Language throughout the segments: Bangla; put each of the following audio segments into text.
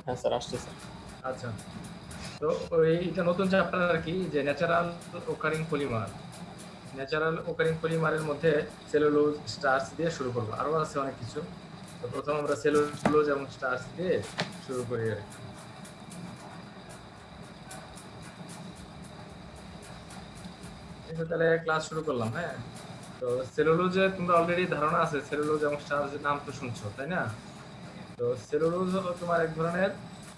হ্যাঁ স্যার আসতেছে। আচ্ছা, তো ওই এটা নতুন চ্যাপ্টার আর কি, যে ন্যাচারাল ওকারিং পলিমার। ন্যাচারাল ওকারিং পলিমারের মধ্যে সেলুলোজ স্টার্চ দিয়ে শুরু করবো, আরো আছে অনেক কিছু। তো প্রথম আমরা সেলুলোজ এবং স্টার্চ দিয়ে শুরু করি আর কি। ঠিক আছে, তাহলে ক্লাস শুরু করলাম। হ্যাঁ, তো সেলুলোজে তোমরা অলরেডি ধারণা আছে, সেলুলোজ এবং স্টার্চের নাম তো শুনছো তাই না? তো সেলুলোজ হলো তোমার এক ধরনের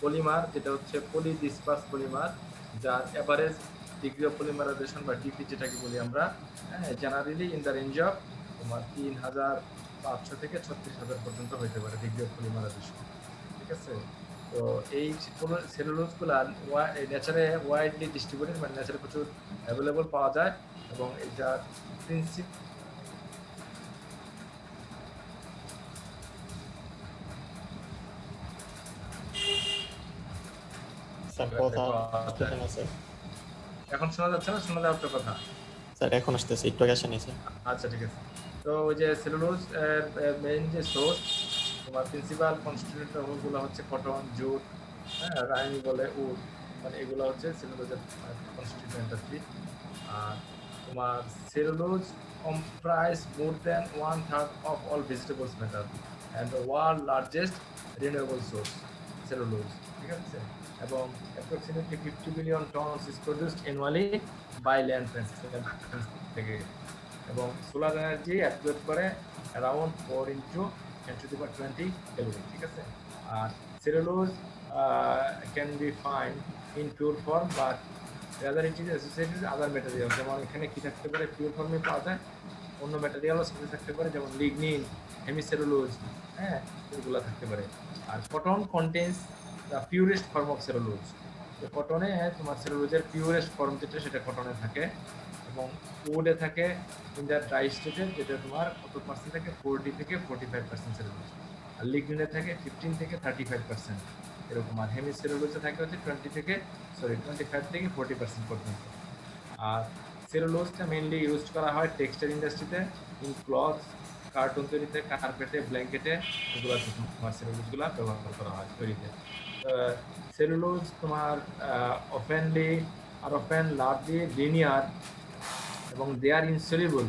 পলিমার, যেটা হচ্ছে পলি ডিসপার্স পলিমার, যার এভারেজ ডিগ্রি অফ পলিমারাইজেশন বা ডিপি যেটাকে বলি আমরা, হ্যাঁ, generally in the range of তোমার 3500 থেকে 36,000 পর্যন্ত হইতে পারে ডিগ্রি অফ পলিমারাইজেশন। ঠিক আছে, তো এই সেলুলোজ গুলা নেচারে ওয়াইডলি ডিস্ট্রিবিউটেড, মানে নেচারে প্রচুর অ্যাভেলেবল পাওয়া যায়। এবং এটা প্রিন্সিপ স্যার কথা পাওয়া আসতেছে যায়। না স্যার। এখন শোনা যাচ্ছে না? শোনা যাওয়ার কথা। স্যার এখন আসতেছে, একটু আগে আসেনি স্যার। আচ্ছা, ঠিক আছে। তো ওই যে সেলুলোজ মেইন যে সোর্স, তোমার প্রিন্সিপাল কনস্টিটিউয়েন্ট গুলো হচ্ছে কটন, জুট, হ্যাঁ, রাইমি বলে উড, মানে এগুলো হচ্ছে সেলুলোজের কনস্টিটিউয়েন্ট আর কি। আর তোমার cellulose comprise more than one third of all vegetables matter and the world largest renewable source cellulose। ঠিক আছে, এবং approximately 50 billion tons is produced annually by land plants থেকে, এবং সোলার এনার্জি অ্যাবজর্ব করে around 4 into 10 to the 20 calorie. ঠিক আছে, আর cellulose can be find in pure form, but rather it is associated other material. যেমন এখানে কি থাকতে পারে, পিওর ফর্মে পাওয়া যায়, অন্য ম্যাটেরিয়ালও সাথে থাকতে পারে, যেমন লিগনিন, হেমিসেলুলোজ, হ্যাঁ, এগুলো থাকতে পারে। আর cotton contains the purest form of cellulose. তো কটনে তোমার সেলুলোজের পিউরেস্ট ফর্ম যেটা, সেটা কটনে থাকে। এবং উডে থাকে ইন দ্য ড্রাই স্টেটে, যেটা তোমার কত পার্সেন্ট থাকে, 40 থেকে 45% সেলুলোজ। আর লিগনিনে থাকে 15 থেকে 35%, এরকম। আর হেমিসেলুলোজে থাকে হচ্ছে 25 থেকে 40% পর্যন্ত। আর সেলুলোজটা মেইনলি ইউজ করা হয় টেক্সটাইল ইন্ডাস্ট্রিতে, ইন ক্লথস, কার্টুন তৈরিতে, কার্পেটে, ব্ল্যাঙ্কেটে, এগুলোতে তোমার সেলুলোজ গুলা ব্যবহার করা হয় তৈরিতে। সেলুলোজ তোমার অফেনলি আর অফেন লার্জলি লিনিয়ার, এবং they are insoluble,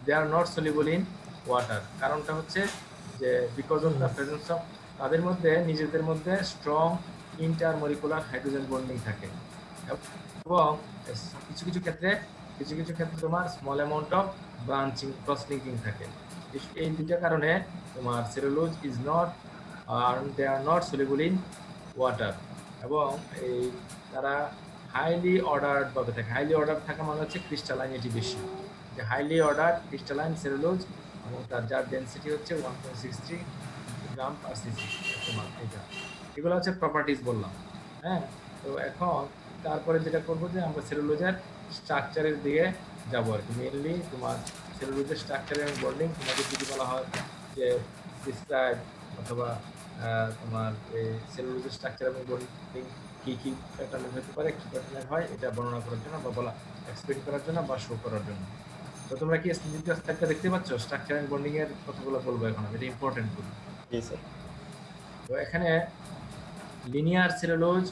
they are not soluble in water. কারণটা হচ্ছে যে because of the presence of, তাদের মধ্যে নিজেদের মধ্যে স্ট্রং ইন্টারমলিকুলার হাইড্রোজেন বন্ডিং থাকে। এবং কিছু কিছু ক্ষেত্রে, কিছু কিছু ক্ষেত্রে তোমার small amount of branching, cross linking থাকে। এই দুইটা কারণে তোমার সেলুলোজ ইজ নট, আর they are not soluble in water. এবং এই তারা হাইলি অর্ডার্ড ভাবে থাকে। হাইলি অর্ডার থাকা মানে হচ্ছে ক্রিস্টালাইনিটি বেশি, যে হাইলি অর্ডার ক্রিস্টালাইন সেলুলোজ, এবং তার যার ডেন্সিটি হচ্ছে 1.63 গ্রাম পার সিসি। তোমার এটা, এগুলো হচ্ছে প্রপার্টিজ বললাম। হ্যাঁ, তো এখন তারপরে যেটা করবো, যে আমরা সেলুলোজের স্ট্রাকচারের দিকে যাবো আর কি। মেইনলি তোমার সেলুলোজের স্ট্রাকচার এবং বন্ডিং, তোমাদের যদি বলা হয় যে ডিসক্রাইব, অথবা তোমার এই সেলুলোজের স্ট্রাকচার এবং বন্ডিং কি কি প্যাটার্নের হতে পারে, কি প্যাটার্নের হয়, এটা বর্ণনা করার জন্য, বা বলা এক্সপ্লেন করার জন্য, বা শো করার জন্য। তো তোমরা কি দ্বিতীয় স্লাইডটা দেখতে পাচ্ছ? স্ট্রাকচার এন্ড বন্ডিং এর কথাগুলো বলবো এখন আমি, এটা ইম্পর্টেন্ট খুবই। জি স্যার। তো এখানে লিনিয়ার সেলুলোজ,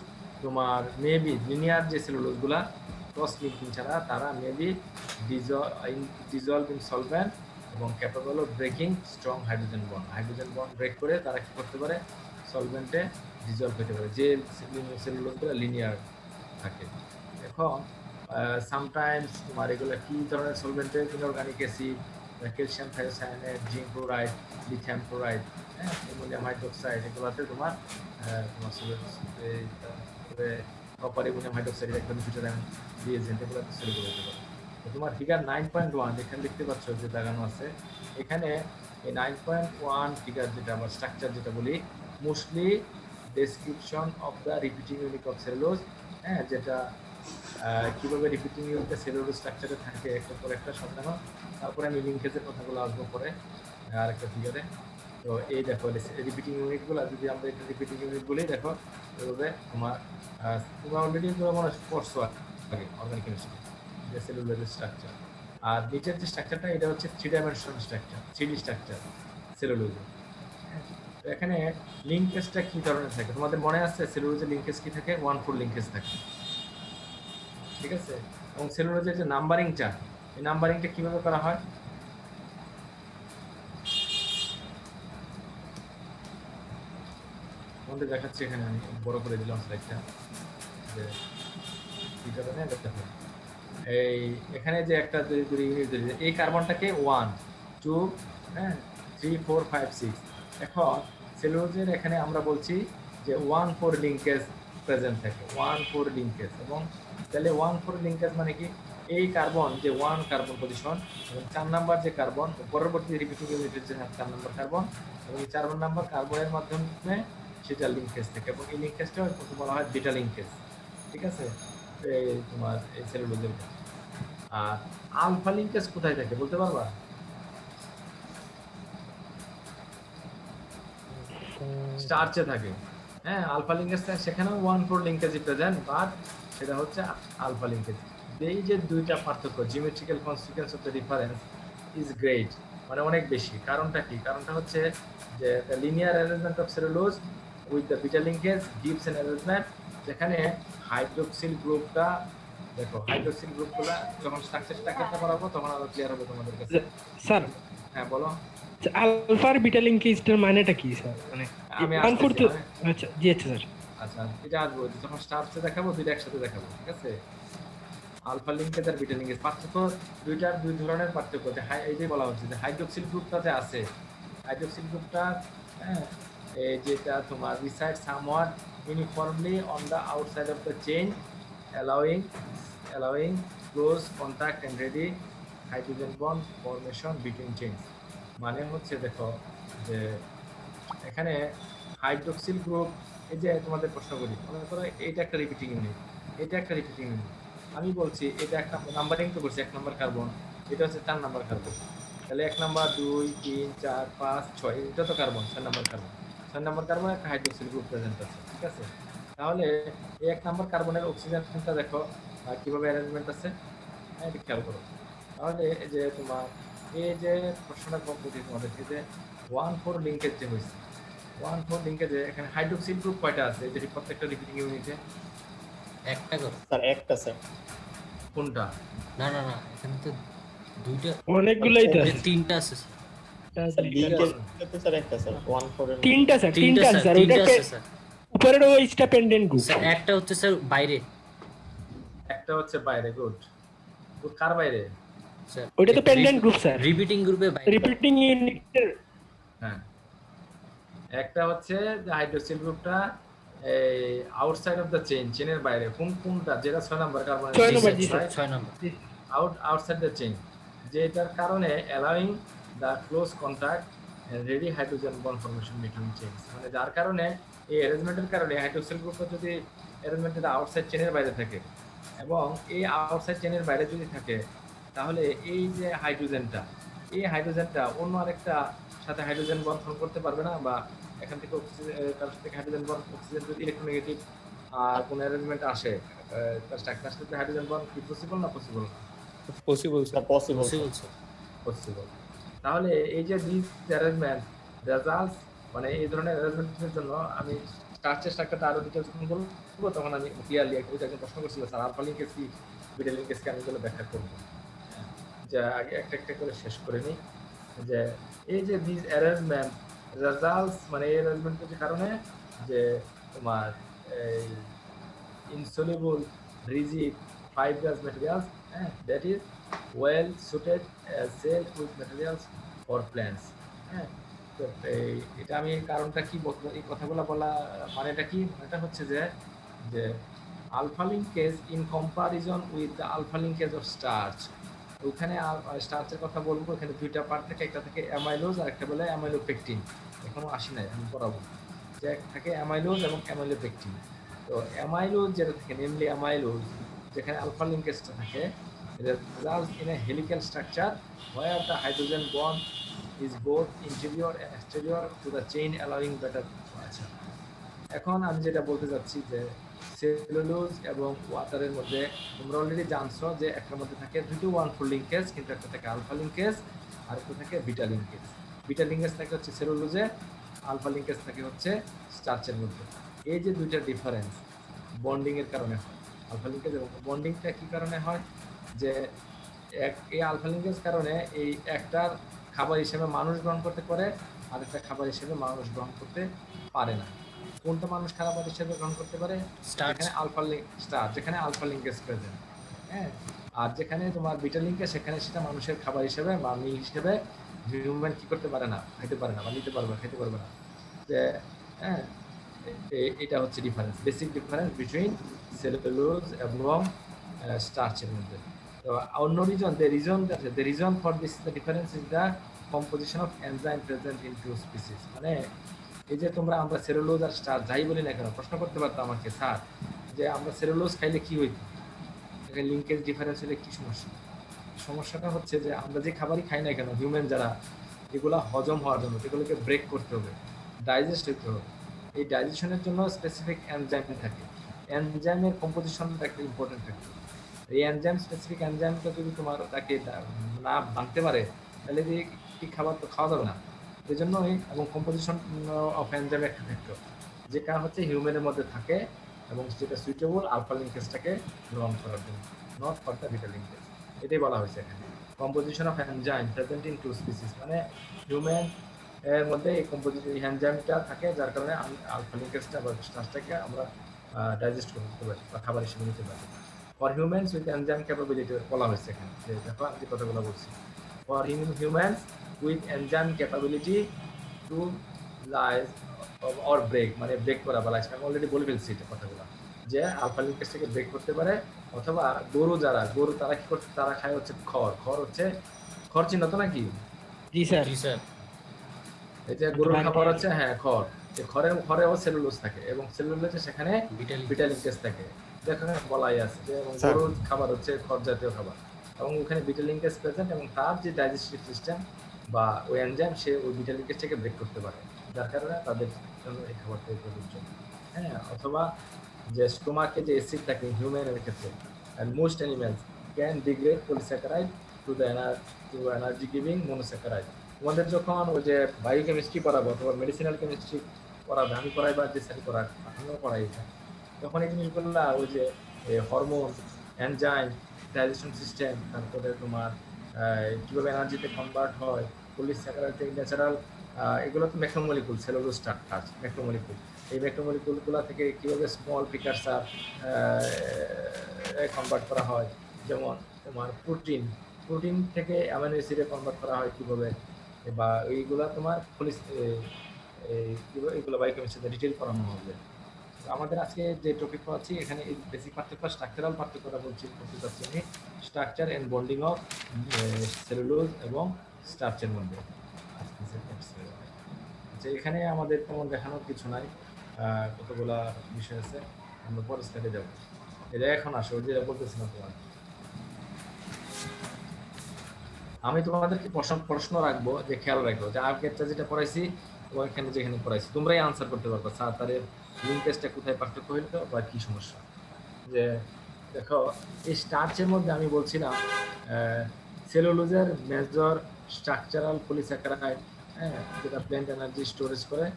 তোমার মেবি লিনিয়ার যে সেলুলোজ গুলা ক্রস লিঙ্কিং ছাড়া, তারা মেবি ডিজলভ ইন সলভেন্ট, এবং capable of breaking strong hydrogen bond. Hydrogen bond break করে তারা কি করতে পারে, সলভেন্টে ডিজলভ হতে পারে, যে সেলুলোজ গুলো লিনিয়ার থাকে। এখন সামটাইমস তোমার এগুলো কি ধরনের সলভেন্টে, inorganic acid, calcium thiocyanate, zinc chloride, lithium chloride, হ্যাঁ, অ্যামোনিয়াম হাইড্রোক্সাইড, এগুলোতে তোমার তোমার তারপরে কপার অ্যামোনিয়াম হাইড্রোক্সাইড এক ধরনের ফিটার রিয়েজেন্ট, এগুলোতে সলিবল হতে পারে। তো তোমার ফিগার 9.1 এখানে দেখতে পাচ্ছ যে দাগানো আছে। এখানে এই 9.1 ফিগার যেটা, আমরা স্ট্রাকচার যেটা বলি, mostly description of the repeating unit of cellulose. হ্যাঁ, যেটা কিভাবে রিপিটিং ইউনিটটা সেলুলোজ স্ট্রাকচারে থাকে একটা পর একটা সাজানো। তারপরে আমি লিঙ্কেজের কথাগুলো আসবো পরে আরেকটা ফিগারে। তো এই দেখো রিপিটিং ইউনিট গুলো, যদি আমরা এটা রিপিটিং ইউনিট বলি, দেখো এভাবে তোমার তোমরা অলরেডি মনে হয় পড়ছো আগে অর্গানিক কেমিস্ট্রি, যে সেলুলোজের স্ট্রাকচার। আর নিচের যে স্ট্রাকচারটা, এটা হচ্ছে 3 ডাইমেনশনাল স্ট্রাকচার, 3D স্ট্রাকচার সেলুলোজের। তো এখানে লিঙ্কেজটা কি ধরনের থাকে তোমাদের মনে আছে? সেলুলোজের লিঙ্কেজ কি থাকে? 1,4 লিঙ্কেজ থাকে, ঠিক আছে? এবং সেলুলোজের যে নাম্বারিংটা, এই নাম্বারিংটা কিভাবে করা হয়? তোমাদের দেখাচ্ছি, এখানে আমি বড় করে দিলাম স্লাইডটা, যে কি কারণে দেখো, এই এখানে যে একটা দুই ইউনিট, এই কার্বনটাকে 1 2 হ্যাঁ 3 4 5 6। এখন সেলুলোজের এখানে আমরা বলছি যে 1,4 লিঙ্কেজ প্রেজেন্ট থাকে, 1,4 লিঙ্কেজ। এবং তাহলে 1,4 লিঙ্কেজ মানে কি? এই কার্বন যে 1 কার্বন পজিশন এবং 4 নাম্বার যে কার্বন, পরবর্তী রিপিটিং ইউনিটের যে 4 নাম্বার কার্বন এবং এই 4 নাম্বার কার্বনের মাধ্যমে সেটা লিঙ্কেজ থাকে, এবং এই লিঙ্কেজটা বলা হয় বিটা লিঙ্কেজ, ঠিক আছে? এই তোমার এই সেলুলোজের ক্ষেত্রে। আর আলফা লিঙ্কেজ কোথায় থাকে বলতে পারবা? স্টার্চে থাকে। হ্যাঁ, আলফা লিঙ্কেজ থাকে, সেখানেও 1,4 লিঙ্কেজই প্রেজেন্ট, বাট সেটা হচ্ছে আলফা লিঙ্কেজ। এই যে দুইটা পার্থক্য, geometrical consequence of the difference is great, মানে অনেক বেশি। কারণটা কি? কারণটা হচ্ছে যে the linear arrangement of cellulose with the beta linkage gives an arrangement যেখানে হাইড্রোক্সিল গ্রুপটা, দেখো হাইড্রোক্সিল গ্রুপগুলা যখন স্ট্রাকচারটা করাবো তখন আরো ক্লিয়ার হবে তোমাদের কাছে। স্যার, হ্যাঁ বলো। আলফার বিটা লিঙ্কেজটার মানেটা কি স্যার? মানে আমি 1/4 আসতেছি, তো আচ্ছা, জি আচ্ছা স্যার। আচ্ছা এটা আসবো, যখন স্টার্চে দেখাবো দুইটা একসাথে দেখাবো, ঠিক আছে? আলফা লিঙ্কেজ আর বিটা লিঙ্কেজ পার্থক্য, দুইটার দুই ধরনের পার্থক্য। যে এই যে বলা হচ্ছে যে হাইড্রোক্সিল গ্রুপটা যে আছে, হাইড্রোক্সিল গ্রুপটা, হ্যাঁ, এই যেটা তোমার reside somewhat uniformly on the outside of the chain allowing allowing close contact and ready hydrogen bond formation between chains। মানে হচ্ছে দেখো যে এখানে হাইড্রোক্সিল গ্রুপ, এই যে তোমাদের প্রশ্ন করি, মনে করো এটা একটা রিপিটিং ইউনিট, এটা একটা রিপিটিং ইউনিট, আমি বলছি এটা একটা নাম্বারিং তো করছি, 1 নাম্বার কার্বন, এটা হচ্ছে 4 নাম্বার কার্বন, তাহলে 1 নাম্বার 2 3 4 5 6, এটা তো carbon, 6 number carbon, 6 number carbon একটা হাইড্রোক্সিল গ্রুপ প্রেজেন্ট আছে, ঠিক আছে? তাহলে এই 1 নাম্বার কার্বনের অক্সিজেনটা দেখো কিভাবে অ্যারেঞ্জমেন্ট আছে, এটা খেয়াল করো। তাহলে এই যে তোমার এই যে প্রশ্নটা কমপ্লিট তোমাদেরকে, যে 1,4 লিঙ্কেজ যে হয়েছে, 1,4 লিঙ্কেজে এখানে হাইড্রোক্সিল গ্রুপ কয়টা আছে এই যে প্রত্যেকটা রিপিটিং ইউনিটে? একটা করে। স্যার একটা স্যার। কোনটা? না না না, এখানে তো দুইটা, অনেকগুলোই তো আছে। তিনটা আছে স্যার। স্যার লিঙ্কেজ স্যার একটা স্যার 1,4 এর তিনটা স্যার, তিনটা আছে স্যার। তিনটা ওইটা আছে স্যার। উপরের ওইটা পেন্ডেন্ট গ্রুপ। স্যার একটা হচ্ছে স্যার বাইরে, একটা হচ্ছে বাইরে, গুড। কার বাইরে? স্যার ওইটা তো পেন্ডেন্ট গ্রুপ স্যার, রিপিটিং গ্রুপের বাইরে। রিপিটিং ইউনিটের। হ্যাঁ, একটা হচ্ছে যে হাইড্রোক্সিল গ্রুপটা এই আউটসাইড অফ দ্য চেনের বাইরে, কোনটা? যেটা 6 নাম্বার কার্বন, 6 নম্বর, জি sir. 6 number. Outside the chain, যেটার কারণে allowing the close contact and ready hydrogen bond formation between chains, মানে যার কারণে এই অ্যারেঞ্জমেন্টের কারণে হাইড্রোক্সিল গ্রুপটা যদি অ্যারেঞ্জমেন্টের আউটসাইড চেনের বাইরে থাকে, এবং এই আউটসাইড চেনের বাইরে যদি থাকে, তাহলে এই যে হাইড্রোজেনটা, এই হাইড্রোজেনটা অন্য আরেকটা সাথে হাইড্রোজেন বন্ড ফর্ম করতে পারবে না, বা এখান থেকে অক্সিজেন, তার সাথে হাইড্রোজেন বন্ড, অক্সিজেন যদি ইলেকট্রোনেগেটিভ আর কোন অ্যারেঞ্জমেন্ট আসে, তার সাথে হাইড্রোজেন বন্ড কি পসিবল না পসিবল না? Possible sir possible possible sir. Possible. তাহলে এই যে দিস অ্যারেঞ্জমেন্ট রেজাল্টস, মানে এই ধরনের অ্যারেঞ্জমেন্টের জন্য আমি স্ট্রাকচারটা আরো ডিটেইলস বলবো, তখন আমি ক্লিয়ারলি ওইটা একজন প্রশ্ন করছিল স্যার আলফা লিঙ্কেজ কি বিটা লিঙ্কেজ কি, আমি এগুলো ব্যাখ্যা করবো। যে আগে একটা একটা করে শেষ করে নিই, যে এই যে দিস অ্যারেঞ্জমেন্ট রেজাল্টস, মানে এই অ্যারেঞ্জমেন্টের কারণে যে তোমার এই insoluble rigid fibrous materials that is well suited as cell with materials for plants। হ্যাঁ, তো এটা আমি কারণটা কি বলবো, এই কথাগুলো বলা মানেটা কি? এটা হচ্ছে যে যে alpha linkage in comparison with the alpha linkage of starch, ওইখানে স্টার্চের কথা বলবো, এখানে দুইটা পার্ট থাকে, একটা থেকে অ্যামাইলোজ আর একটা বলে অ্যামাইলোপেকটিন, এখনো আসি নাই, আমি পড়াবো, যে থাকে অ্যামাইলোজ এবং অ্যামাইলোপেকটিন। তো অ্যামাইলোজ যেটা থাকে, নেমলি অ্যামাইলোজ, যেখানে আলফা লিঙ্কেজটা থাকে, results in a helical structure where the hydrogen bond is both interior and exterior to the chain allowing better। আচ্ছা, এখন আমি যেটা বলতে যাচ্ছি যে সেলুলোজ এবং ওয়াটারের মধ্যে তোমরা অলরেডি জানছো যে একটার মধ্যে থাকে দুটো 1,4 লিঙ্কেজ, কিন্তু একটা থাকে আলফা লিঙ্কেজ আর একটা থাকে বিটা লিঙ্কেজ। বিটা লিঙ্কেজ থাকে হচ্ছে সেলুলোজে, আলফা লিঙ্কেজ থাকে হচ্ছে স্টার্চের মধ্যে। এই যে দুইটা ডিফারেন্স বন্ডিং এর কারণে হয়। আলফা লিঙ্কেজ এবং বন্ডিংটা কি কারণে হয়, যে এই আলফা লিঙ্কেজ কারণে এই একটা খাবার হিসেবে মানুষ গ্রহণ করতে পারে, আর একটা খাবার হিসেবে মানুষ গ্রহণ করতে পারে না। কোনটা মানুষ খাবার হিসেবে গ্রহণ করতে পারে? Starch. যেখানে আলফা স্টার্চ, যেখানে আলফা লিঙ্কেজ প্রেজেন্ট, হ্যাঁ। আর যেখানে তোমার বিটা লিঙ্কেজ, সেখানে সেটা মানুষের খাবার হিসেবে বা মিল হিসেবে হিউম্যান কি করতে পারে না, খাইতে পারে না বা নিতে পারবে খেতে পারবে না। যে হ্যাঁ, এটা হচ্ছে difference, basic difference between cellulose এবং স্টার্চের মধ্যে। তো অন্য reason for this difference is the composition of enzyme present in two species. মানে এই যে আমরা সেলুলোজ আর স্টার্চ যাই বলি না কেন, প্রশ্ন করতে পারতো আমাকে, স্যার যে আমরা সেলুলোজ খাইলে কি হইতো, লিঙ্কেজ ডিফারেন্স হলে কি সমস্যা? সমস্যাটা হচ্ছে যে আমরা যে খাবারই খাই না কেন, হিউম্যান যারা, এগুলা হজম হওয়ার জন্য, এগুলোকে ব্রেক করতে হবে, ডাইজেস্ট হতে হবে। এই ডাইজেশনের জন্য স্পেসিফিক এনজাইম থাকে, এনজাইমের কম্পোজিশনটা একটা ইম্পর্টেন্ট থাকে। এই এনজাইম, স্পেসিফিক এনজাইমটা যদি তোমার তাকে না ভাঙতে পারে, তাহলে কি খাবার তো খাওয়া যাবে না। এই জন্যই, এবং কম্পোজিশন অফ এনজাইম একটা ফ্যাক্টর যেটা হচ্ছে হিউম্যানের মধ্যে থাকে এবং যেটা সুইটেবল আলফা লিঙ্কেজটাকে গ্রহণ করার জন্য, not for the beta linkage. এটাই বলা হয়েছে এখানে, composition of enzyme present in two species, মানে হিউম্যান এর মধ্যে এই কম্পোজিশন এনজাইমটা থাকে, যার কারণে আলফা লিঙ্কেজটা বা স্টার্চটাকে আমরা ডাইজেস্ট করতে পারি বা খাবার হিসেবে নিতে পারি। For humans with enzyme capability বলা হয়েছে এখানে, যে দেখো আমি যে কথাগুলো বলছি, for humans with enzyme capability to lyse or break, মানে ব্রেক করা বা লাইজ, আমি অলরেডি বলে ফেলছি এটা কথাগুলো, যে আলফা লিঙ্কেজটাকে ব্রেক করতে পারে। অথবা গরু তারা কি করতে, তারা খায় হচ্ছে খড় হচ্ছে, খড় চিহ্ন তো নাকি? জি স্যার। জি স্যার। এই যে গরুর খাবার হচ্ছে হ্যাঁ খড়, এই খড়েও সেলুলোজ থাকে এবং সেলুলোজে সেখানে বিটা লিঙ্কেজ থাকে, যেখানে বলাই আছে যে গরুর খাবার হচ্ছে খড় জাতীয় খাবার, এবং ওখানে বিটা লিঙ্কেজ প্রেজেন্ট, এবং তার যে ডাইজেস্টিভ সিস্টেম বা ওই এনজাইম, সে ওই বিটা লিঙ্কেজটাকে ব্রেক করতে পারে, যার কারণে তাদের জন্য এই খাবারটা প্রযোজ্য। হ্যাঁ, অথবা যে স্টোমাকে যে অ্যাসিড থাকে হিউম্যানের ক্ষেত্রে, and most animals can degrade polysaccharide to the energy giving monosaccharide। তোমাদের যখন ওই যে বায়োকেমিস্ট্রি পড়াবো অথবা মেডিসিনাল কেমিস্ট্রি পড়াবে, আমি পড়াই বা যে স্যার পড়ায়, আমিও পড়াই এটা, তখন এই জিনিসগুলো ওই যে হরমোন, এনজাইম, ডাইজেশন সিস্টেম, তারপরে তোমার কীভাবে এনার্জিতে কনভার্ট হয়, পলিস্যাকারাইড থেকে ন্যাচারাল, এগুলো তো ম্যাক্রোমলিকুল, সেলুলোজ স্টার্চ ম্যাক্রোমলিকুল, এই ম্যাক্রোমলিকুলগুলো থেকে কীভাবে স্মল প্রিকারসার কনভার্ট করা হয়, যেমন তোমার প্রোটিন থেকে অ্যামাইনো অ্যাসিডে কনভার্ট করা হয় কীভাবে, বা এইগুলো তোমার এইগুলো বায়োকেমিস্ট্রিতে ডিটেল পড়ানো হবে। আমাদের আজকে যে টপিক পাচ্ছি এখানে এই বেসিক পার্থক্য, স্ট্রাকচারাল পার্থক্যটা বলতে চাচ্ছি আমি, structure and bonding of cellulose এবং স্টার্চের মধ্যে। আচ্ছা, এখানে আমাদের তেমন দেখানোর কিছু নাই, কতগুলা বিষয় আছে, আমরা পরে স্লাইডে যাবো। এটা এখন আসো, যেটা বলতেছিলাম তোমার, আমি তোমাদেরকে প্রশ্ন রাখবো, যে খেয়াল রাখবো যে আগেরটা যেটা পড়াইছি ওইখানে যেখানে পড়াইছি তোমরাই আনসার করতে পারবে, স্যার তার লিঙ্কেজটা কোথায় পার্থক্য হইল বা কি সমস্যা। যে দেখো, এই স্টার্চের মধ্যে আমি বলছিলাম সেলুলোজের মেজর স্ট্রাকচারাল পলিস্যাকারাইড, হ্যাঁ, যেটা প্ল্যান্ট এনার্জি স্টোরেজ করে,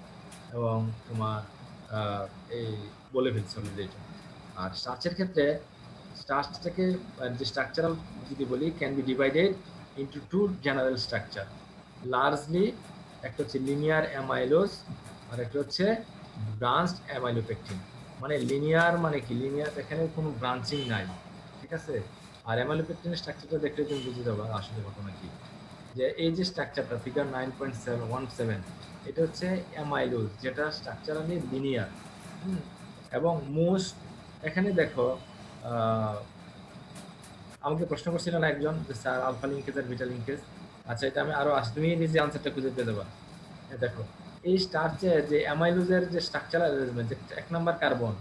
এবং তোমার এই বলে ফেলছি অলরেডি এটা। আর স্টার্চের ক্ষেত্রে স্টার্চটাকে যে স্ট্রাকচারাল যদি বলি, can be divided into two general structure, largely একটা হচ্ছে লিনিয়ার অ্যামাইলোজ আর একটা হচ্ছে ব্রাঞ্চড অ্যামাইলোপেকটিন। মানে লিনিয়ার মানে কি, লিনিয়ার এখানে কোনো ব্রাঞ্চিং নাই, ঠিক আছে। আর অ্যামাইলোপেকটিনের স্ট্রাকচারটা দেখলে তুমি বুঝে যাবে আসলে ঘটনা কি, যে এই যে স্ট্রাকচারটা ফিগার 9.17, এটা হচ্ছে অ্যামাইলোজ, যেটা স্ট্রাকচারালি লিনিয়ার। এবং মোস্ট, এখানে দেখো আমাকে প্রশ্ন করছিল না একজন, যে স্যার আলফা লিঙ্কেজ আর বিটা লিঙ্কেজ, আচ্ছা এটা আমি আরো তুমি নিজে আনসারটা খুঁজে পেয়ে দেবা। দেখো, এই স্টার্চে যে অ্যামাইলোজের যে স্ট্রাকচারাল অ্যারেঞ্জমেন্ট, যে 1 নাম্বার কার্বন,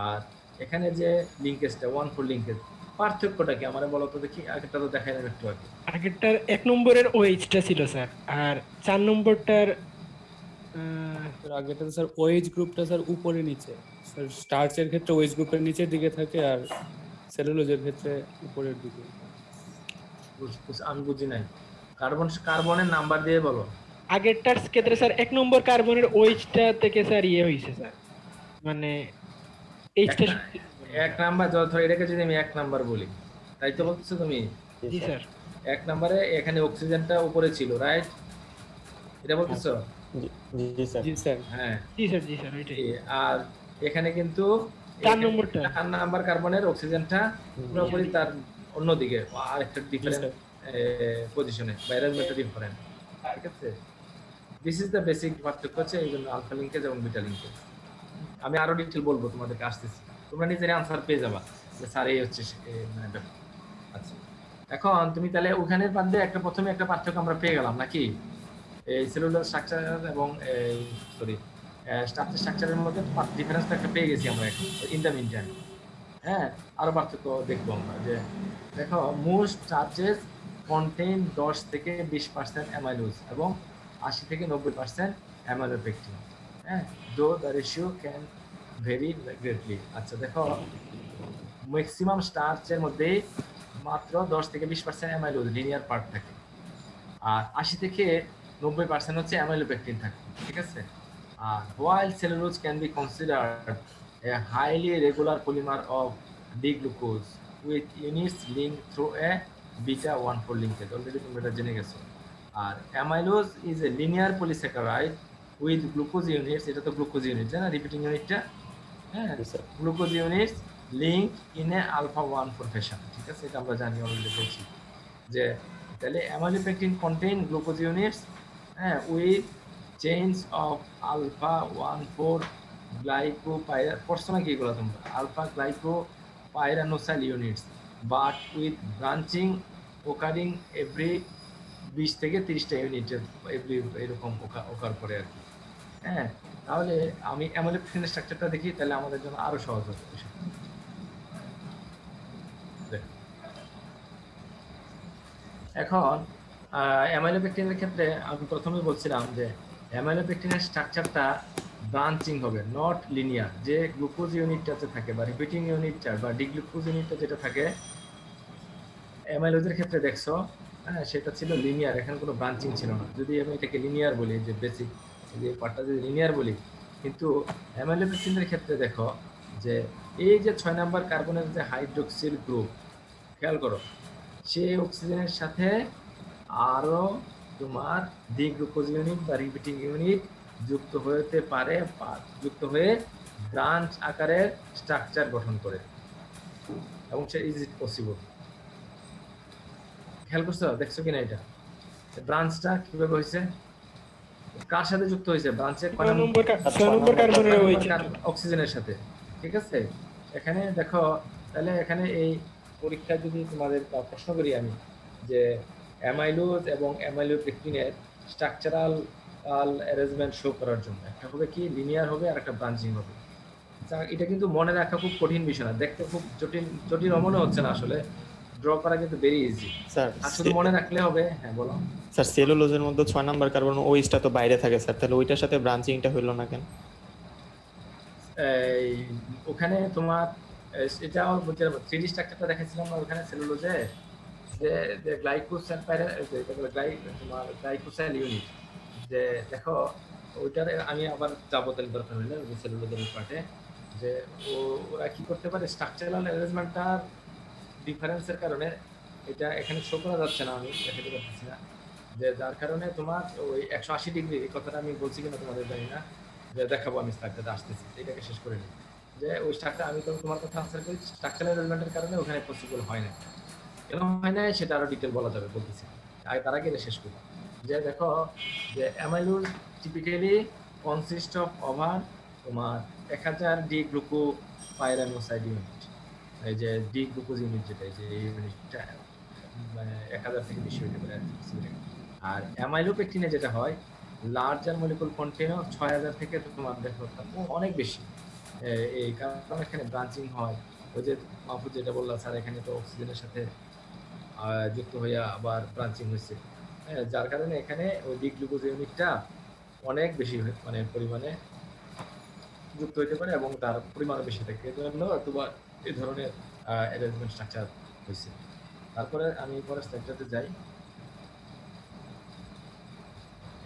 আর এখানে যে লিঙ্কেজটা 1,4 লিঙ্কেজ, পার্থক্যটা কি আমার বলো তো দেখি। আগেরটা তো দেখাইলাম একটু আগে, আগেরটার 1 নম্বরের ওএইচটা ছিল স্যার, আর 4 নম্বরটার আগেটা স্যার ওএইচ গ্রুপটা স্যার উপরে নিচে, স্যার স্টার্চের ক্ষেত্রে ওএইচ গ্রুপের নিচের দিকে থাকে, আর সেলুলোজের ক্ষেত্রে উপরের দিকে। আমি বুঝি নাই। কার্বনের নাম্বার দিয়ে বলো। আগেরটার ক্ষেত্রে স্যার 1 নম্বর কার্বনের ওএইচটা থেকে স্যার ইয়ে হইছে স্যার, মানে এইচটা এক নাম্বার ধর এটাকে যদি আমি 1 নাম্বার বলি, তাই তো বলছো তুমি? জি স্যার। 1 নাম্বারে এখানে অক্সিজেনটা উপরে ছিল, রাইট? এটা বলতেছো? জি জি স্যার। জি স্যার। হ্যাঁ। জি স্যার ওইটাই। আর এখানে কিন্তু 4 নম্বরটা 4 নাম্বার কার্বনের অক্সিজেনটা পুরোপুরি তার অন্যদিকে আরেকটা ডিফারেন্ট স্যার। পজিশনে বা অ্যারেঞ্জমেন্টটা ডিফারেন্ট, ঠিক আছে? দিস ইজ দ্য বেসিক পার্থক্য হচ্ছে এই জন্য আলফা লিঙ্কেজ এবং বিটা লিঙ্কেজ। আমি আরো ডিটেল বলবো তোমাদেরকে, আসতেছি, তোমরা নিজেরই আনসার পেয়ে যাবা যে স্যার এই হচ্ছে মানে ব্যাপার। আচ্ছা, এখন তুমি তাহলে ওখানের বাদে একটা প্রথমে একটা পার্থক্য আমরা পেয়ে গেলাম নাকি, এই সেলুলার স্ট্রাকচার এবং এই সরি স্ট্রাকচারের মধ্যে ডিফারেন্সটা একটা পেয়ে গেছি আমরা এখন ইন দ্য মিন টাইম। হ্যাঁ, আরো পার্থক্য দেখবো আমরা, যে দেখো মোস্ট চার্জেস কন্টেইন 10 থেকে 20% অ্যামাইলোজ এবং 80 থেকে 90% অ্যামাইলোপেকটিন। হ্যাঁ, দো the ratio can very greatly. আচ্ছা দেখো, ম্যাক্সিমাম স্টার্চের মধ্যে মাত্র 10 থেকে 20% অ্যামাইলোজ লিনিয়ার পার্ট থাকে, আর 80 থেকে 90% হচ্ছে অ্যামাইলোপেকটিন থাকে, ঠিক আছে? আর while cellulose can be considered a highly regular polymer of D-glucose with units linked through a beta 1,4 linkage, already তোমরা এটা জেনে গেছো। আর amylose is a linear polysaccharide with glucose units, এটা তো গ্লুকোজ ইউনিট জানা, রিপিটিং ইউনিটটা, হ্যাঁ, জি sir. Glucose units link in a alpha 1,4 fashion, ঠিক আছে? এটা আমরা জানি, অলরেডি বলছি যে তাহলে অ্যামাইলোপেকটিন কন্টেইন গ্লুকোজ ইউনিটস, হ্যাঁ, উইথ চেইনস অফ আলফা 1,4 গ্লাইকোপাইরা, পড়ছো নাকি এগুলো তোমরা? Alpha glucopyranosyl units but with branching occurring every 20 থেকে 30টা ইউনিটের এভরি এরকম ওকার করে আর কি। হ্যাঁ, তাহলে আমি অ্যামাইলোপেকটিনের স্ট্রাকচারটা দেখি, তাহলে আমাদের জন্য আরো সহজ হবে বিষয়টা। দেখো, এখন অ্যামাইলোপেকটিনের ক্ষেত্রে আমি প্রথমেই বলছিলাম যে অ্যামাইলোপেকটিনের স্ট্রাকচারটা ব্রাঞ্চিং হবে, নট লিনিয়ার। যে গ্লুকোজ ইউনিটটাতে থাকে বা রিপিটিং ইউনিটটা বা ডিগ্লুকোজ ইউনিটটা যেটা থাকে অ্যামাইলোজের ক্ষেত্রে দেখছো, হ্যাঁ, সেটা ছিল লিনিয়ার, এখানে কোনো ব্রাঞ্চিং ছিল না। যদি আমি এটাকে লিনিয়ার বলি, যে বেসিক যে পার্টটা যদি লিনিয়ার বলি, কিন্তু অ্যামাইলোপেকটিনের ক্ষেত্রে দেখো যে এই যে 6 নাম্বার কার্বনের যে হাইড্রোক্সিল গ্রুপ, খেয়াল করো, সে অক্সিজেনের সাথে আরো তোমার ডি গ্লুকোজ ইউনিট বা রিপিটিং ইউনিট যুক্ত হতে পারে বা যুক্ত হয়ে ব্রাঞ্চ আকারের স্ট্রাকচার গঠন করে, এবং সে ইজ ইট পসিবল। খেয়াল করছো, দেখছো কিনা এটা ব্রাঞ্চটা কিভাবে হয়েছে, কার সাথে যুক্ত হয়েছে? ব্রাঞ্চের 6 নম্বর কার্বনের ওএইচ অক্সিজেনের সাথে, ঠিক আছে? এখানে দেখো, তাহলে এখানে এই পরীক্ষায় যদি তোমাদের প্রশ্ন করি আমি, যে অ্যামাইলোজ এবং অ্যামাইলোপেকটিনের স্ট্রাকচারাল অ্যারেঞ্জমেন্ট শো করার জন্য একটা হবে কি লিনিয়ার হবে, আর একটা ব্রাঞ্চিং হবে। এটা কিন্তু মনে রাখা খুব কঠিন বিষয় না, দেখতে খুব জটিল মনে হচ্ছে না, আসলে ড্র করা কিন্তু ভেরি ইজি। স্যার আর শুধু মনে রাখলে হবে। হ্যাঁ বলো। স্যার, সেলুলোজের মধ্যে 6 নাম্বার কার্বন ওইচটা তো বাইরে থাকে স্যার, তাহলে ওইটার সাথে ব্রাঞ্চিংটা হইলো না কেন? এই ওখানে তোমার এটাও বলতে 3D স্ট্রাকচারটা দেখাচ্ছিলাম না ওখানে সেলুলোজে, যে যে গ্লাইকোসাইল তোমার গ্লাইকোসাইল ইউনিট, যে দেখো ওইটার আমি আবার যাবো তাহলে দরকার হলে ওই সেলুলোজের পার্টে, যে ওরা কি করতে পারে স্ট্রাকচারাল অ্যারেঞ্জমেন্টটার ডিফারেন্সের কারণে, এটা এখানে শো করা যাচ্ছে না, আমি দেখাতে পারতেছি না, যে যার কারণে তোমার ওই 180 ডিগ্রি, এই কথাটা আমি বলছি কিনা তোমাদের জানি না, যে দেখাবো আমি স্ট্রাকচারটা আসতেছি, এটাকে শেষ করে নিই। যে ওই স্ট্রাকচার আমি তো তোমার কথা আনসার করি, স্ট্রাকচারাল অ্যারেঞ্জমেন্টের কারণে ওখানে পসিবল হয় না, কেন হয় না সেটা আরো ডিটেল বলা যাবে, বলতেছি আর তার আগে এটা শেষ করি। যে দেখো, যে amylose typically consist of over তোমার 1000 ডি গ্লুকোপাইরানোসাইড ইউনিট, এই যে ডি গ্লুকোজ ইউনিট যেটা, এই যে এই ইউনিটটা মানে 1000 থেকে বেশি হতে পারে। আর অ্যামাইলোপেকটিনে যেটা হয়, লার্জার মলিকুল কন্টেইন 6000 থেকে তোমার দেখো অনেক বেশি, এই কারণে এখানে ব্রাঞ্চিং হয়। ওই যে মাহফুজ যেটা বললাম স্যার, এখানে তো অক্সিজেনের সাথে যুক্ত হইয়া আবার ব্রাঞ্চিং হয়েছে, হ্যাঁ, যার কারণে এখানে ওই ডি গ্লুকোজ ইউনিটটা অনেক বেশি মানে পরিমাণে যুক্ত হতে পারে এবং তার পরিমাণও বেশি থাকে, এই জন্য তোমার এই ধরনের অ্যারেঞ্জমেন্ট স্ট্রাকচার হয়েছে। তারপরে আমি পরে স্ট্রাকচারতে যাই।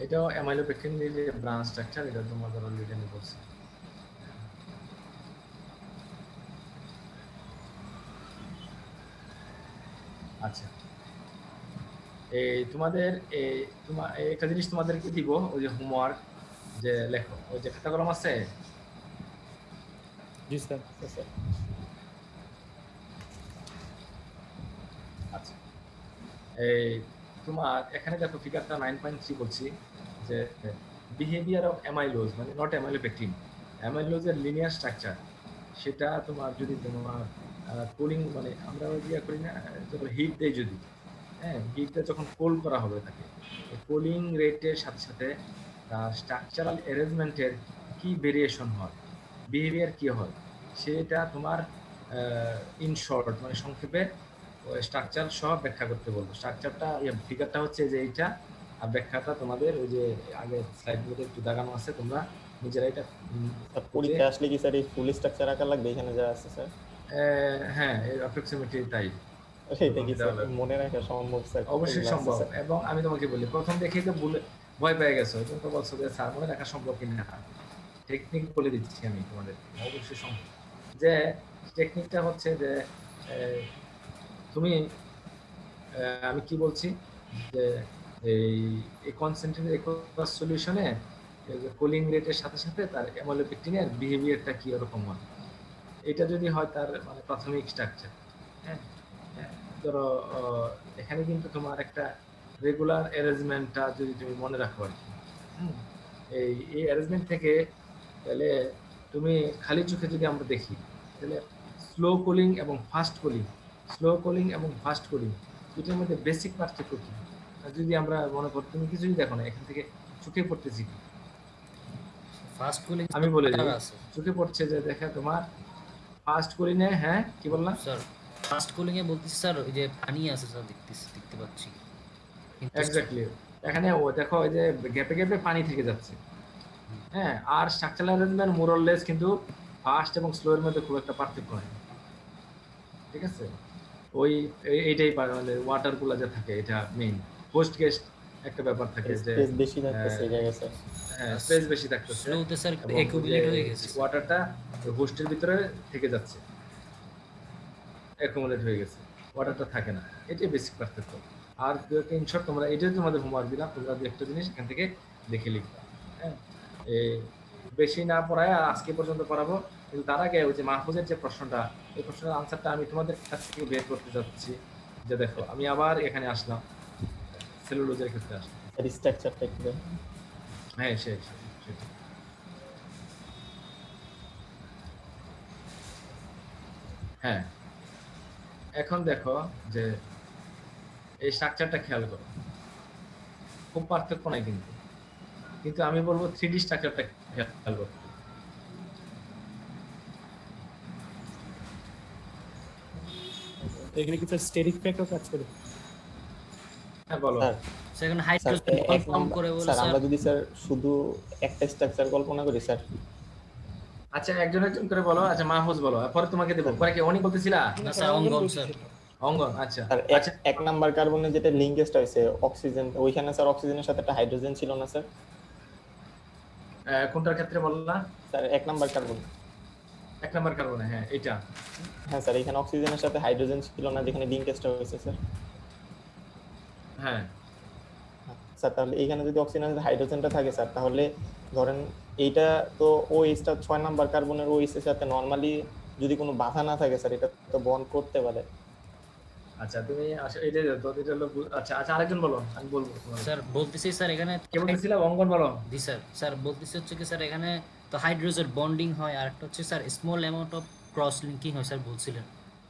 এটাও অ্যামাইলোপেকটিন যে ব্রাঞ্চ স্ট্রাকচার, এটা তোমাদের অলরেডি আমি বলছি। আচ্ছা, এই তোমাদের এই একটা জিনিস তোমাদেরকে দিব, ওই যে হোমওয়ার্ক যে লেখো, ওই যে খাতা কলম আছে। জি স্যার। আচ্ছা, এই তোমার এখানে দেখো ফিগারটা 9.3 বলছি যে বিহেভিয়ার অফ অ্যামাইলোজ, মানে নট অ্যামাইলোপেকটিন, অ্যামাইলোজের লিনিয়ার স্ট্রাকচার, সেটা তোমার যদি তোমার কুলিং, মানে আমরা ইয়ে করি না, হিট দেয় যদি, হ্যাঁ, হিটটা যখন কোল্ড করা হবে তাকে, কোলিং রেটের সাথে সাথে তার স্ট্রাকচারাল অ্যারেঞ্জমেন্টের কি ভেরিয়েশন হয়, বিহেভিয়ার কি হয়, সেটা তোমার ইন শর্ট, মানে সংক্ষেপে স্ট্রাকচার সহ ব্যাখ্যা করতে বলবো। স্ট্রাকচারটা, ফিগারটা হচ্ছে যে এইটা, আর ব্যাখ্যাটা তোমাদের ওই যে আগের স্লাইডগুলোতে একটু দাগানো আছে, তোমরা নিজেরা এটা আর পরীক্ষা আসলে কি স্যার এই ফুল স্ট্রাকচার আঁকা লাগবে এখানে যা আছে স্যার? হ্যাঁ, অ্যাপ্রক্সিমেটলি তাই। এটা কি স্যার মনে রাখা সম্ভব স্যার? অবশ্যই সম্ভব। এবং আমি তোমাকে বলি, প্রথম দেখেই তো ভয় পেয়ে গেছো, তুমি তো বলছো যে স্যার মনে রাখা সম্ভব কিনা। টেকনিক বলে দিচ্ছি আমি তোমাদের, অবশ্যই সম্ভব। যে টেকনিকটা হচ্ছে যে তুমি আমি কি বলছি যে এই কনসেন্ট্রেটেড একোয়াস সলিউশনে কুলিং রেটের সাথে সাথে তার অ্যামোলোপেকটিনের বিহেভিয়ারটা কি রকম হয়, এটা যদি হয় তার মানে প্রাথমিক স্ট্রাকচার। হ্যাঁ, ধরো এখানে কিন্তু তোমার একটা রেগুলার অ্যারেঞ্জমেন্টটা যদি তুমি মনে রাখো আর কি, এই অ্যারেঞ্জমেন্ট থেকে তাহলে তুমি খালি চোখে যদি আমরা দেখি, তাহলে স্লো কুলিং এবং ফাস্ট কুলিং, এটার মধ্যে বেসিক পার্থক্য কি, যদি আমরা মনে করি, তুমি কিছুই দেখো না, এখান থেকে চোখে পড়তেছি কি, ফাস্ট কুলিং আমি বলে দিই, আছে চোখে পড়ছে যে দেখা তোমার ফাস্ট কুলিং এ, হ্যাঁ কি বললাম স্যার, ফাস্ট কুলিং এ বলতেছি স্যার ওই যে পানি আছে স্যার, দেখতে পাচ্ছি, কিন্তু এক্স্যাক্টলি। এখানে ও দেখো ওই যে গ্যাপে গ্যাপে পানি থেকে যাচ্ছে, হ্যাঁ, আর স্ট্রাকচারাল অ্যারেঞ্জমেন্ট মোরলেস কিন্তু ফাস্ট এবং স্লো এর মধ্যে খুব একটা পার্থক্য হয় না, ঠিক আছে। ওই এইটাই মানে ওয়াটার গুলা যে থাকে, এটা মেইন হোস্ট গেস্ট একটা ব্যাপার থাকে যে স্পেস বেশি থাকতেছে এই জায়গায় স্যার। হ্যাঁ, স্পেস বেশি থাকতেছে, স্লোতে স্যার অ্যাকুমুলেট হয়ে গেছে ওয়াটারটা হোস্টের ভিতরে থেকে যাচ্ছে, অ্যাকুমুলেট হয়ে গেছে, ওয়াটারটা থাকে না, এটাই বেসিক পার্থক্য। আর ইন শর্ট তোমরা এটাই তোমাদের হোমওয়ার্ক দিলাম, তোমরা দু একটা জিনিস এখান থেকে দেখে লিখবে, হ্যাঁ, এই বেশি না পড়ায় আর আজকে পর্যন্ত পড়াবো, কিন্তু তার আগে ওই যে মাহফুজের যে প্রশ্নটা, এই প্রশ্নের আনসারটা আমি তোমাদের কাছ থেকে বের করতে যাচ্ছি। যে দেখো আমি আবার এখানে আসলাম, সেলুলোজের ক্ষেত্রে আসলাম, স্ট্রাকচারটা একটু দেন। হ্যাঁ সেটা। হ্যাঁ, এখন দেখো যে এই স্ট্রাকচারটা খেয়াল করো, খুব পার্থক্য নাই কিন্তু আমি বলবো 3D স্ট্রাকচারটা খেয়াল করো। এখানে কি স্যার স্টেরিক ফ্যাক্টর কাজ করে? হ্যাঁ বলো। স্যার সেখানে স্যার হাইড্রোজেন এক ফর্ম করে নাম্বার বলে স্যার, স্যার আমরা যদি স্যার শুধু একটা স্ট্রাকচার কল্পনা করি স্যার। আচ্ছা, একজন করে বলো। আচ্ছা, মাহফুজ বলো, পরে তোমাকে দেবো। পরে কি অনি বলতেছিলা? না স্যার অঙ্গন স্যার অঙ্গন। আচ্ছা স্যার আচ্ছা, এক নাম্বার কার্বনের যেটা লিঙ্কেজটা হয়েছে অক্সিজেন, ওইখানে স্যার অক্সিজেনের সাথে একটা হাইড্রোজেন ছিল না স্যার? কোনটার ক্ষেত্রে বললা? স্যার এক নাম্বার কার্বন। 1 নাম্বার কার্বনে, হ্যাঁ এটা। হ্যাঁ স্যার, এখানে অক্সিজেনের সাথে হাইড্রোজেন ছিল না যেখানে লিঙ্কেজটা হয়েছে স্যার? হ্যাঁ স্যার তাহলে এইখানে যদি অক্সিজেনের সাথে হাইড্রোজেনটা থাকে স্যার, তাহলে ধরেন এইটা তো ওএইচটা 6 নাম্বার কার্বনের ওএইচ এর সাথে নরমালি যদি কোনো বাধা না থাকে স্যার, এটা তো বন্ড করতে পারে। আচ্ছা, তুমি এটা তো এটা হলো আচ্ছা আরেকজন বলো, আমি বলবো তোমাকে। স্যার বলতেছি স্যার এখানে কে বলতেছিলা? অঙ্গন বলো। জি স্যার বলতেছি হচ্ছে কি স্যার এখানে তো হাইড্রোজেন বন্ডিং হয়, আর একটা হচ্ছে sir small amount of cross linking হয় স্যার বলছিলেন,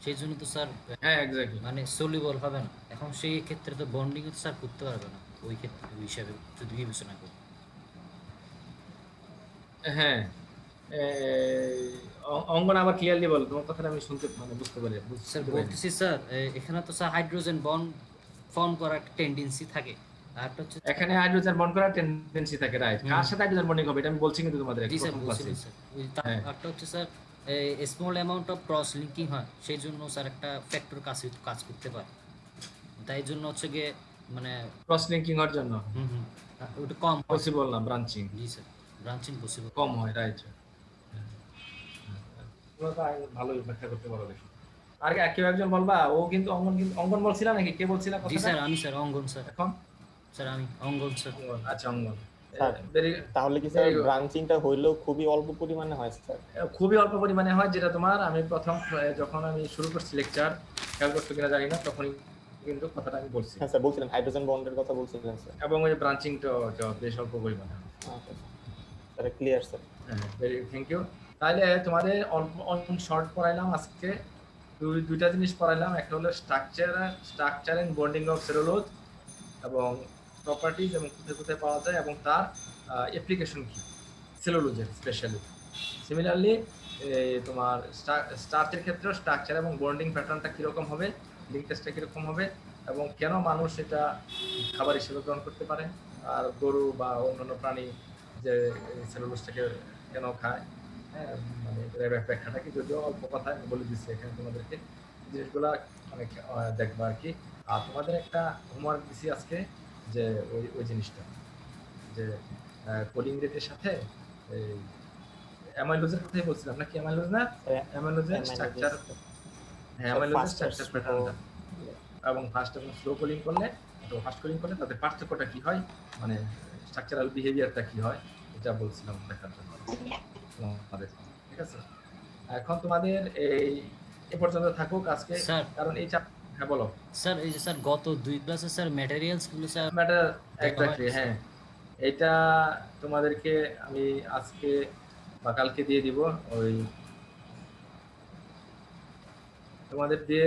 সেই জন্য তো স্যার হ্যাঁ এক্স্যাক্টলি। মানে সলিউবল হবে না, এখন সেই ক্ষেত্রে তো বন্ডিং তো স্যার করতে পারবে না ওই ক্ষেত্রে, ওই হিসাবে যদি বিবেচনা করি। হ্যাঁ, অঙ্গন আবার ক্লিয়ারলি বল, তোমার কথাটা আমি শুনতে মানে বুঝতে পারি। স্যার বলতেছি স্যার এখানে তো স্যার হাইড্রোজেন বন্ড ফর্ম করার একটা টেন্ডেন্সি থাকে, আর একটা হচ্ছে এখানে হাইড্রোজেন বন্ড করার টেন্ডেন্সি থাকে, রাইট। কার সাথে হাইড্রোজেন বন্ডিং হবে এটা আমি বলছি কিন্তু তোমাদের জি স্যার প্রথম বলছিলেন ক্লাসে। স্যার, ওই হ্যাঁ। একটা হচ্ছে sir small amount of cross linking হয়, সেই জন্য স্যার একটা ফ্যাক্টর কাজ করতে পারে, তাই জন্য হচ্ছে গিয়ে মানে ক্রস লিঙ্কিং এর জন্য ওটা কম হয়। পসিবল না ব্রাঞ্চিং, জি স্যার, ব্রাঞ্চিং পসিবল। কম হয়, রাইট। তোমরা তো ভালোই ব্যাখ্যা করতে পারো দেখি। আর কেউ একজন বলবা, ও কিন্তু অঙ্গন বলছিলা নাকি, কে বলছিলা জি কথাটা? স্যার, আমি স্যার অঙ্গন স্যার। এখন স্যার আমি অঙ্গন স্যার। আচ্ছা, অঙ্গন। স্যার ভেরি তাহলে কি স্যার ব্রাঞ্চিংটা হইলেও খুবই অল্প পরিমাণে হয় স্যার? খুবই অল্প পরিমাণে হয়, যেটা তোমার আমি প্রথম যখন আমি শুরু করছি লেকচার, খেয়াল করতে কিনা জানি না, তখনই কিন্তু কথাটা আমি বলছি। হ্যাঁ স্যার বলছিলেন, হাইড্রোজেন বন্ডের কথা বলছিলেন স্যার। এবং ওই ব্রাঞ্চিংটা বেশ অল্প পরিমাণে হয়। আচ্ছা স্যার, ক্লিয়ার স্যার। হ্যাঁ, ভেরি থ্যাংক ইউ। তাহলে তোমাদের অল্প শর্ট পড়াইলাম আজকে, দুইটা জিনিস পড়াইলাম। একটা হলো structure and bonding of cellulose এবং প্রপার্টিজ এবং কোথায় কোথায় পাওয়া যায় এবং তার অ্যাপ্লিকেশন কি সেলুলোজের স্পেশালি। সিমিলারলি তোমার স্টার্চের ক্ষেত্রেও স্ট্রাকচার এবং বন্ডিং প্যাটার্নটা কীরকম হবে, লিঙ্কেজটা কীরকম হবে, এবং কেন মানুষ এটা খাবার হিসেবে গ্রহণ করতে পারে, আর গরু বা অন্যান্য প্রাণী যে সেলুলোজটাকে কেন খায়। হ্যাঁ, মানে এর ব্যাখ্যাটা কি, যদিও অল্প কথা আমি বলে দিচ্ছি এখানে তোমাদেরকে, জিনিসগুলা অনেক দেখবা আর কি। আর তোমাদের একটা হোমওয়ার্ক দিছি আজকে, যে ওই জিনিসটা, যে কোডিং রেটের সাথে এই অ্যামাইলোজের কথাই বলছিলাম নাকি, অ্যামাইলোজ না, অ্যামাইলোজের স্ট্রাকচার, হ্যাঁ অ্যামাইলোজের স্ট্রাকচার প্যাটার্নটা, এবং ফাস্ট এবং স্লো কোডিং করলে, তো ফাস্ট কোডিং করলে তাদের পার্থক্যটা কি হয়, মানে স্ট্রাকচারাল বিহেভিয়ারটা কি হয়, এটা বলছিলাম দেখার জন্য তোমাদের। ঠিক আছে, এখন তোমাদের এই পর্যন্ত থাকুক আজকে, স্যার কারণ এই চাপ। হ্যাঁ বলো স্যার, এই যে স্যার গত 2 ক্লাসে স্যার ম্যাটেরিয়ালস গুলো স্যার ম্যাটার, দেখা এক্স্যাক্টলি। হয়নি, হ্যাঁ, এটা তোমাদেরকে আমি আজকে বা কালকে দিয়ে দিব। ওই তোমাদের দিয়ে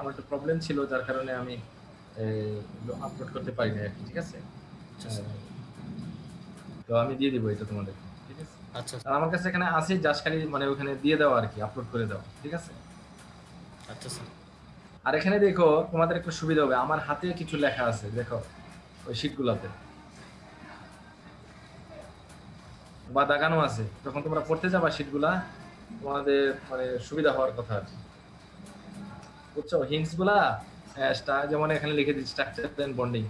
আমার একটু প্রবলেম ছিল, যার কারণে আমি আপলোড করতে পারি না আর কি। ঠিক আছে, তো আমি দিয়ে দিব এটা তোমাদের। ঠিক আছে, আচ্ছা আর আমার কাছে এখানে আছে, জাস্ট খালি মানে ওখানে দিয়ে দাও আর কি, আপলোড করে দাও। ঠিক আছে, আচ্ছা স্যার। আর এখানে দেখো তোমাদের একটু সুবিধা হবে, আমার হাতে কিছু লেখা আছে, দেখো ওই শিটগুলোতে বা দাগানো আছে, যখন তোমরা পড়তে যাবা শিটগুলা, তোমাদের মানে সুবিধা হওয়ার কথা আর কি, বুঝছো? হিন্টস গুলা যেমন এখানে লিখে দিচ্ছি, স্ট্রাকচার এন্ড বন্ডিং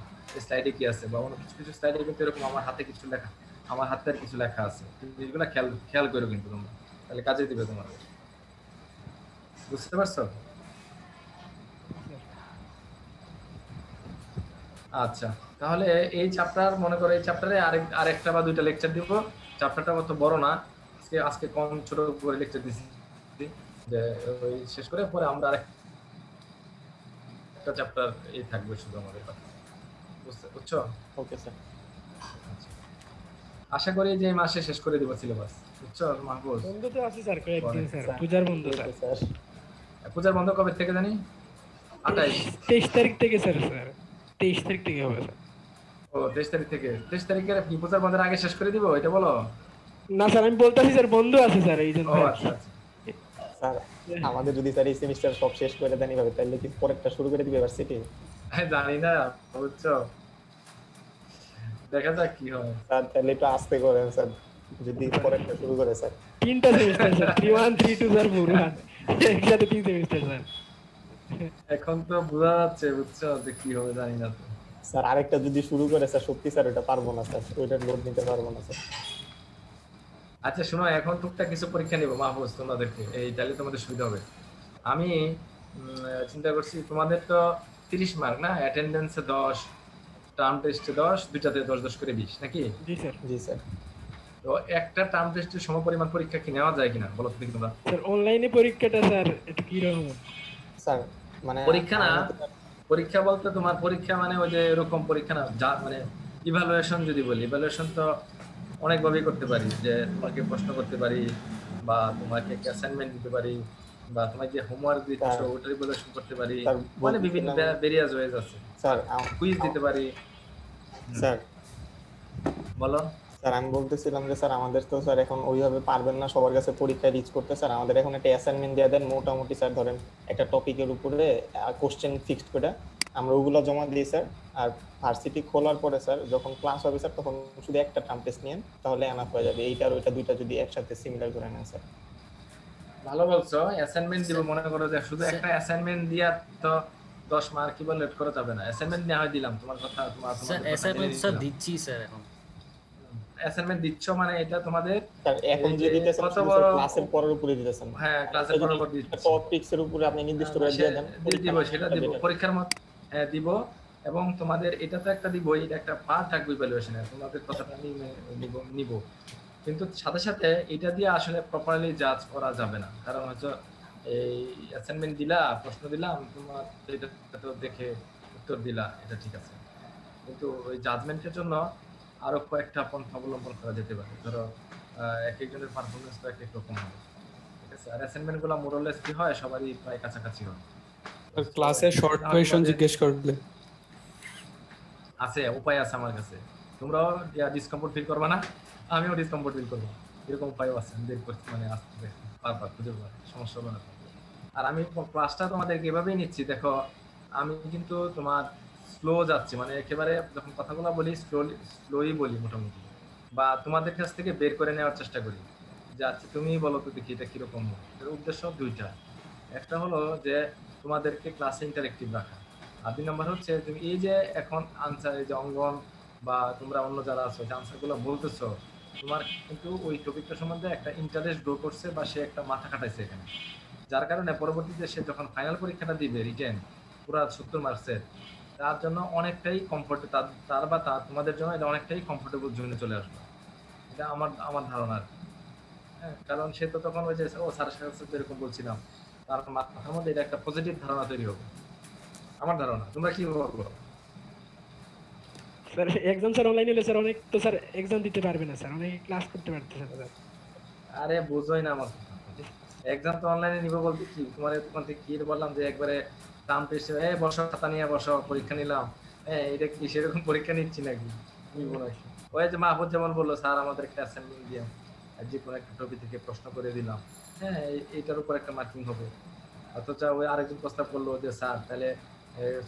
স্লাইডে কি আছে, বা অন্য কিছু স্লাইডে কিন্তু এরকম আমার হাতে কিছু লেখা, আমার হাতের কিছু লেখা আছে, জিনিসগুলা খেয়াল করো কিন্তু তোমরা, তাহলে কাজে দিবে তোমাদের। বুঝতে পারছো? আচ্ছা, তাহলে এই চ্যাপ্টার, মনে করো এই চ্যাপ্টারে আরেকটা বা দুইটা লেকচার দিব। চ্যাপ্টারটা অত বড় না, আজকে কম ছোট করে লেকচার দিচ্ছি, যে ওই শেষ করে পরে আমরা আরেকটা চ্যাপ্টার এই থাকবে শুধু আমাদের কথা। বুঝছো? Okay sir. আচ্ছা, আশা করি যে এই মাসে শেষ করে দিব সিলেবাস। বুঝছো মাহবুব? বন্ধ তো আছে স্যার কয়েকদিন স্যার, স্যার, পূজার বন্ধ স্যার। স্যার পূজার বন্ধ কবে থেকে জানি? 28। 23 তারিখ থেকে স্যার। স্যার 23 তারিখ থেকে হবে স্যার। ও 23 তারিখ থেকে। 23 তারিখের কি পূজার বন্ধের আগে শেষ করে দিব, এটা বলো? না স্যার, আমি বলতেছি স্যার বন্ধ আছে স্যার, এই জন্য। ও আচ্ছা আচ্ছা। স্যার আমাদের যদি স্যার এই সেমিস্টার সব শেষ করে দেন এইভাবে, তাহলে কি পরেরটা শুরু করে দিবে ইউনিভার্সিটি? জানি না, বুঝছো, দেখা যাক কি হয়। স্যার তাহলে একটু আস্তে করেন স্যার, যদি পরেরটা শুরু করে স্যার। তিনটা সেমিস্টার স্যার, 3-1 3-2 স্যার, 4-1 একসাথে 3 সেমিস্টার স্যার। এখন তো বোঝা যাচ্ছে, বুঝছো, যে কি হবে জানি না তো। স্যার আরেকটা যদি শুরু করে স্যার, সত্যি স্যার ওটা পারবো না স্যার, ওইটার লোড নিতে পারবো না স্যার। আচ্ছা শোনো, এখন টুকটাক কিছু পরীক্ষা নিব মাহফুজ তোমাদেরকে, এই তাহলে তোমাদের সুবিধা হবে। আমি চিন্তা করছি, তোমাদের তো 30 মার্ক না, অ্যাটেন্ডেন্সে 10, টার্ম টেস্টে 10, দুইটাতে 10 করে 20 নাকি? জি স্যার। জি স্যার। তো একটা টার্ম টেস্টের সমপরিমাণ পরীক্ষা কি নেওয়া যায় কিনা বলো তো দেখি তোমরা। স্যার অনলাইনে পরীক্ষাটা স্যার একটু কি রকম? স্যার মানে পরীক্ষা না, পরীক্ষা বলতে তোমার পরীক্ষা মানে ওই যে এরকম পরীক্ষা না, যা মানে ইভালুয়েশন যদি বলি, ইভালুয়েশন তো অনেকভাবেই করতে পারি, যে তোমাকে প্রশ্ন করতে পারি, বা তোমাকে অ্যাসাইনমেন্ট দিতে পারি, বা তোমাকে যে হোমওয়ার্ক দিচ্ছ ওটার ইভালুয়েশন করতে পারি, মানে বিভিন্ন ভেরিয়াস ওয়েজ আছে। স্যার কুইজ দিতে পারি। স্যার বলো। স্যার আমি বলতেছিলাম যে স্যার আমাদের তো স্যার এখন ওইভাবে পারবেন না সবার কাছে পরীক্ষা রিচ করতে। স্যার আমাদের এখন একটা অ্যাসাইনমেন্ট দিয়ে দেন মোটামুটি, স্যার ধরেন একটা টপিকের উপরে কোশ্চেন ফিক্সড করে আমরা ওগুলো জমা দিই স্যার। আর ভার্সিটি খোলার পরে স্যার যখন ক্লাস হবে স্যার, তখন শুধু একটা টার্ম টেস্ট নিয়েন, তাহলে এনাফ হয়ে যাবে। এইটা আর ওইটা দুইটা যদি একসাথে সিমিলার করে নেন স্যার। ভালো বলছো, অ্যাসাইনমেন্ট দিব, মনে করো যে শুধু একটা অ্যাসাইনমেন্ট দিয়া তো 10 মার্ক কি বলে লেট করা যাবে না। অ্যাসাইনমেন্ট নেওয়া হয় দিলাম, তোমার কথা স্যার তোমাদের কথা অ্যাসাইনমেন্ট মেনে স্যার নিলাম। দিচ্ছি স্যার এখন। অ্যাসাইনমেন্ট দিচ্ছ মানে এটা তোমাদের স্যার এখন এই যে যে দিতেছেন কত শুধু বড় ক্লাসের পরের উপরে দিতেছেন না। হ্যাঁ ক্লাসের যদি পর দিচ্ছি। টপিকস এর উপরে আপনি নির্দিষ্ট করে দিয়ে দেন, দিব পরীক্ষার সেটা মানটা দিব better। পরীক্ষার মত দিব। এবং তোমাদের এটা তো একটা দিব, এটা একটা পার্ট থাকবে ইভ্যালুয়েশনে, তোমাদের কথাটা আমি নিব। কিন্তু সাথে সাথে এটা দিয়ে আসলে প্রপারলি জাজ করা যাবে না, কারণ হচ্ছে এই অ্যাসাইনমেন্ট দিলা, প্রশ্ন দিলাম, তোমার এটা তো দেখে উত্তর দিলা, এটা ঠিক আছে, কিন্তু ওই জাজমেন্টের জন্য আরো কয়েকটা পন্থা অবলম্বন করা যেতে পারে। ধরো এক একজনের পারফরমেন্স তো এক এক রকম হবে, ঠিক আছে। আর অ্যাসাইনমেন্ট গুলো মোরলেস কি হয়, সবারই প্রায় কাছাকাছি হয়। ক্লাসে শর্ট কোয়েশ্চন জিজ্ঞেস করলে আছে, উপায় আছে আমার কাছে, তোমরাও ডিসকমফোর্ট ফিল করবে না, আমিও ডিসকমফোর্ট ফিল করবো, এরকম উপায়ও আছে, বের করতে মানে আসতে পারবা, খুঁজে পারবা, সমস্যা হবে না। আর আমি ক্লাসটা তোমাদেরকে এভাবেই নিচ্ছি, দেখো আমি কিন্তু তোমার স্লো যাচ্ছি, মানে একেবারে যখন কথাগুলো বলি স্লোই বলি মোটামুটি, বা তোমাদের কাছ থেকে বের করে নেওয়ার চেষ্টা করি যে আচ্ছা তুমি বলো তো দেখি এটা কিরকম। এর উদ্দেশ্য দুইটা, একটা হলো যে তোমাদেরকে ক্লাসে ইন্টারেক্টিভ রাখা, আর 2 নম্বর হচ্ছে তুমি এই যে এখন আনসার, এই যে অঙ্গন বা তোমরা অন্য যারা আছো যে আনসারগুলো বলতেছো, তোমার কিন্তু ওই টপিকটা সম্বন্ধে একটা ইন্টারেস্ট গ্রো করছে, বা সে একটা মাথা খাটাইছে এখানে, যার কারণে পরবর্তীতে সে যখন ফাইনাল পরীক্ষাটা দিবে রিটেন পুরো 70 মার্কসের, তার জন্য অনেকটাই কমফোর্ট, তার বা তার তোমাদের জন্য এটা অনেকটাই কমফোর্টেবল জোনে চলে আসবে। এটা আমার ধারণা আর কি। হ্যাঁ, কারণ সে তো তখন ওই যে ও স্যারের কাছে যেরকম বলছিলাম, তার মাথার মধ্যে এটা একটা পজিটিভ ধারণা তৈরি হবে, আমার ধারণা। তোমরা কি বলবো? স্যার এক্সাম স্যার অনলাইন হলে স্যার অনেক তো স্যার এক্সাম দিতে পারবে না স্যার, অনেক ক্লাস করতে পারতেছে না স্যার। আরে বুঝোই না আমার কথা। এক্সাম তো অনলাইনে নিব বলতে কি, তোমার দোকান থেকে কি বললাম যে একবারে দাম পেয়েছে, বসো খাতা নিয়ে বসো পরীক্ষা নিলাম, এটা কি সেরকম পরীক্ষা নিচ্ছি নাকি? নিবো নাকি? ওই যে মাহবুব যেমন বললো স্যার আমাদের একটা অ্যাসাইনমেন্ট দিয়ে যে কোনো একটা টপিক থেকে প্রশ্ন করে দিলাম, হ্যাঁ এইটার উপর একটা মার্কিং হবে। অথচ ওই আরেকজন প্রস্তাব করলো যে স্যার তাহলে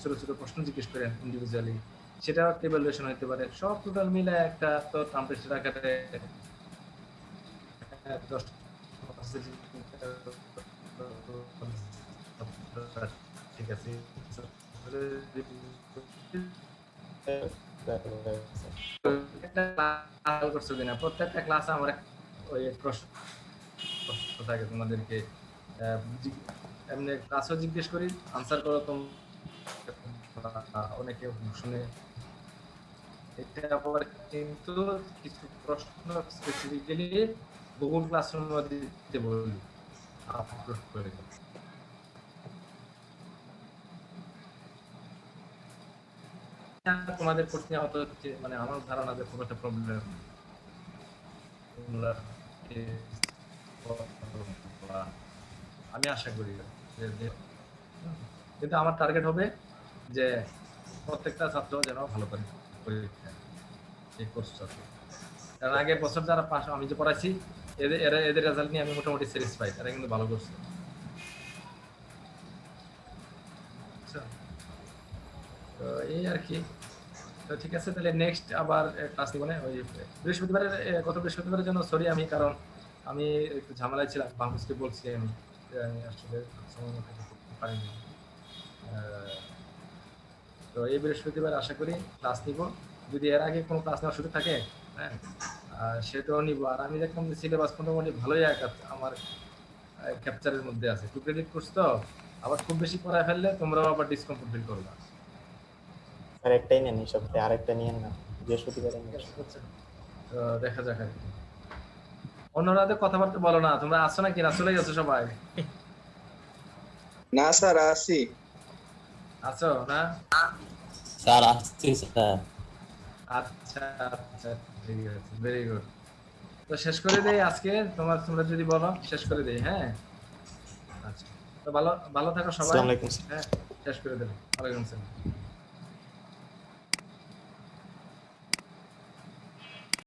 ছোট ছোট প্রশ্ন জিজ্ঞেস করেন ইন্ডিভিজুয়ালি, সেটাও একটা ইভ্যালুয়েশন হতে পারে। সব টোটাল মিলে একটা তো টাম্পারেচার আকারে 10 ঠিক আছে। প্রত্যেকটা ক্লাসে আমার ওই প্রশ্ন থাকে তোমাদেরকে, এমনি ক্লাসও জিজ্ঞেস করি, আনসার করো তোমরা, অনেকে শুনে। এটা আবার কিন্তু কিছু প্রশ্ন স্পেসিফিক্যালি গুগল ক্লাসরুমে দিতে বলি, আপলোড করে। তোমাদের কোর্স নিয়ে হয়তো মানে আমার ধারণা যে খুব একটা প্রবলেম, আমি আশা করি কিন্তু আমার টার্গেট হবে যে প্রত্যেকটা ছাত্র যেন ভালো করে পরীক্ষা এই কোর্সটা। কারণ আগের বছর যারা পাস আমি যে পড়াইছি এদের রেজাল্ট নিয়ে আমি মোটামুটি স্যাটিসফাইড, তারা কিন্তু ভালো করছে। তো এই আর কি। তো ঠিক আছে, তাহলে নেক্সট আবার ক্লাস নিব না ওই বৃহস্পতিবারের, গত বৃহস্পতিবারের জন্য সরি আমি, কারণ আমি একটু ঝামেলায় ছিলাম, বাংলাদেশকে বলছি আমি আসলে সময় মতো করতে পারিনি। তো এই বৃহস্পতিবার আশা করি ক্লাস নিব, যদি এর আগে কোনো ক্লাস নেওয়ার সুযোগ থাকে হ্যাঁ সেটাও নিব। আর আমি দেখলাম যে সিলেবাস মোটামুটি ভালোই আমার ক্যাপচারের মধ্যে আছে, টু ক্রেডিট কোর্স তো, আবার খুব বেশি পড়ায় ফেললে তোমরাও আবার ডিসকমফোর্ট ফিল করবা। স্যার একটাই নেন এই সপ্তাহে, আরেকটা নিয়েন না, বৃহস্পতিবারে নিয়ে আসুন। তো দেখা যাক আর কি। অন্যরা তো কথাবার্তা বলো না, তোমরা আসছো নাকি না চলে গেছো সবাই? না স্যার আসি। আছো না? স্যার আসছি স্যার। আচ্ছা আচ্ছা ঠিক আছে, ভেরি গুড। তো শেষ করে দেই আজকে, তোমরা যদি বলো শেষ করে দেই। হ্যাঁ আচ্ছা, তো ভালো থাকো সবাই। আসসালামু আলাইকুম স্যার। হ্যাঁ শেষ করে দেবো। ওয়ালাইকুম আসসালাম।